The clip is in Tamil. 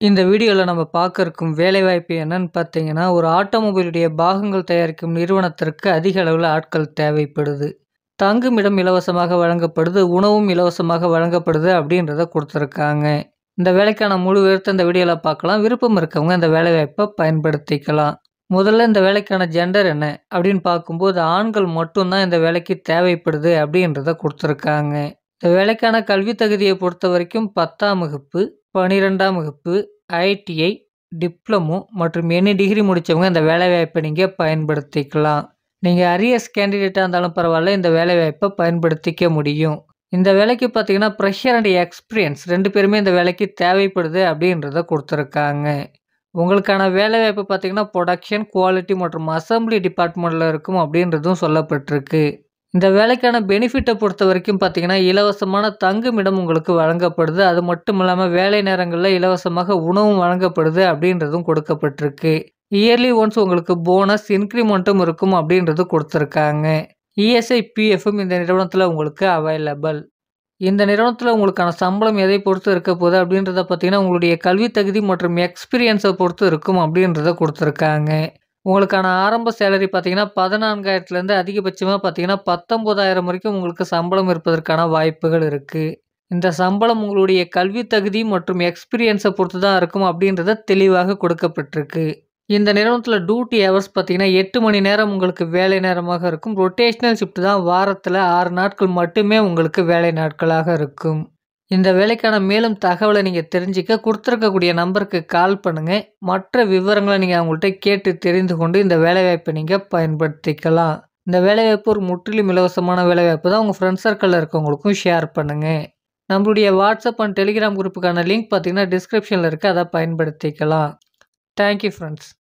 இந்த வீடியோல நம்ம பார்க்க இருக்கும் வேலைவாய்ப்பு என்னன்னு பார்த்தீங்கன்னா, ஒரு ஆட்டோமொபைலுடைய பாகங்கள் தயாரிக்கும் நிறுவனத்திற்கு அதிக அளவுல ஆட்கள் தேவைப்படுது. தங்குமிடம் இலவசமாக வழங்கப்படுது, உணவும் இலவசமாக வழங்கப்படுது அப்படின்றத குடுத்துருக்காங்க. இந்த வேலைக்கான முழு விவரத்த இந்த வீடியோல பார்க்கலாம். விருப்பம் இருக்கவங்க இந்த வேலைவாய்ப்ப பயன்படுத்திக்கலாம். முதல்ல இந்த வேலைக்கான ஜெண்டர் என்ன அப்படின்னு பார்க்கும்போது, ஆண்கள் மட்டும் தான் இந்த வேலைக்கு தேவைப்படுது அப்படின்றத குடுத்துருக்காங்க. இந்த வேலைக்கான கல்வி தகுதியை பொறுத்தவரைக்கும் 10ஆம் வகுப்பு, 12ஆம் வகுப்பு, ஐடிஐ, டிப்ளமோ மற்றும் எனி டிகிரி முடிச்சவங்க இந்த வேலைவாய்ப்பை நீங்க பயன்படுத்திக்கலாம். நீங்க அரியர்ஸ் கேண்டிடேட்டா இருந்தாலும் பரவாயில்ல, இந்த வேலைவாய்ப்பை பயன்படுத்திக்க முடியும். இந்த வேலைக்கு பார்த்தீங்கன்னா, ஃப்ரெஷர் அண்ட் எக்ஸ்பீரியன்ஸ் 2 பேருமே இந்த வேலைக்கு தேவைப்படுது அப்படின்றத குடுத்துருக்காங்க. உங்களுக்கான வேலைவாய்ப்பு பார்த்தீங்கன்னா, புரொடக்ஷன், குவாலிட்டி மற்றும் அசெம்பிளி டிபார்ட்மெண்ட்ல இருக்கும் அப்படின்றதும் சொல்லப்பட்டிருக்கு. இந்த வேலைக்கான பெனிஃபிட்ட பொறுத்தவரைக்கும் பார்த்தீங்கன்னா, இலவசமான தங்குமிடம் உங்களுக்கு வழங்கப்படுது. அது மட்டும் இல்லாம வேலை நேரங்கள்ல இலவசமாக உணவும் வழங்கப்படுது அப்படின்றதும் கொடுக்கப்பட்டிருக்கு. இயர்லி ஒன்ஸ் உங்களுக்கு போனஸ், இன்கிரிமெண்ட்டும் இருக்கும் அப்படின்றது குடுத்துருக்காங்க. இஎஸ்ஐ, பிஎஃப்பும் இந்த நிறுவனத்தில உங்களுக்கு அவைலபிள். இந்த நிறுவனத்தில உங்களுக்கான சம்பளம் எதை பொறுத்து இருக்க போகுது அப்படின்றத பார்த்தீங்கன்னா, உங்களுடைய கல்வி தகுதி மற்றும் எக்ஸ்பீரியன்ஸ பொறுத்து இருக்கும் அப்படின்றத குடுத்துருக்காங்க. உங்களுக்கான ஆரம்ப சேலரி பார்த்தீங்கன்னா, 14,000லேருந்து அதிகபட்சமா பார்த்தீங்கன்னா, 19,000 வரைக்கும் உங்களுக்கு சம்பளம் இருப்பதற்கான வாய்ப்புகள் இருக்கு. இந்த சம்பளம் உங்களுடைய கல்வி தகுதி மற்றும் எக்ஸ்பீரியன்ஸ பொறுத்து தான் இருக்கும் அப்படின்றத தெளிவாக கொடுக்கப்பட்டிருக்கு. இந்த நிறுவனத்தில டியூட்டி ஹவர்ஸ் பார்த்தீங்கன்னா, 8 மணி நேரம் உங்களுக்கு வேலை நேரமாக இருக்கும். ரொட்டேஷனல் ஷிஃப்ட் தான் வாரத்தில 6 நாட்கள் மட்டுமே உங்களுக்கு வேலை நாட்களாக இருக்கும். இந்த வேலைக்கான மேலும் தகவல நீங்க தெரிஞ்சுக்க குடுத்திருக்கக்கூடிய நம்பருக்கு கால் பண்ணுங்க. மற்ற விவரங்கள நீங்க அவங்கள்ட்ட கேட்டு தெரிந்து கொண்டு இந்த வேலைவாய்ப்பை நீங்க பயன்படுத்திக்கலாம். இந்த வேலைவாய்ப்பு ஒரு முற்றிலும் இலவசமான வேலைவாய்ப்பு தான். உங்க ஃப்ரெண்ட்ஸ் சர்க்கிள்ல இருக்கவங்களுக்கும் ஷேர் பண்ணுங்க. நம்மளுடைய வாட்ஸ்அப் அண்ட் டெலிகிராம் குரூப்புக்கான லிங்க் பார்த்தீங்கன்னா, டிஸ்கிரிப்ஷன்ல இருக்கு. அத பயன்படுத்திக்கலாம். Thank you friends.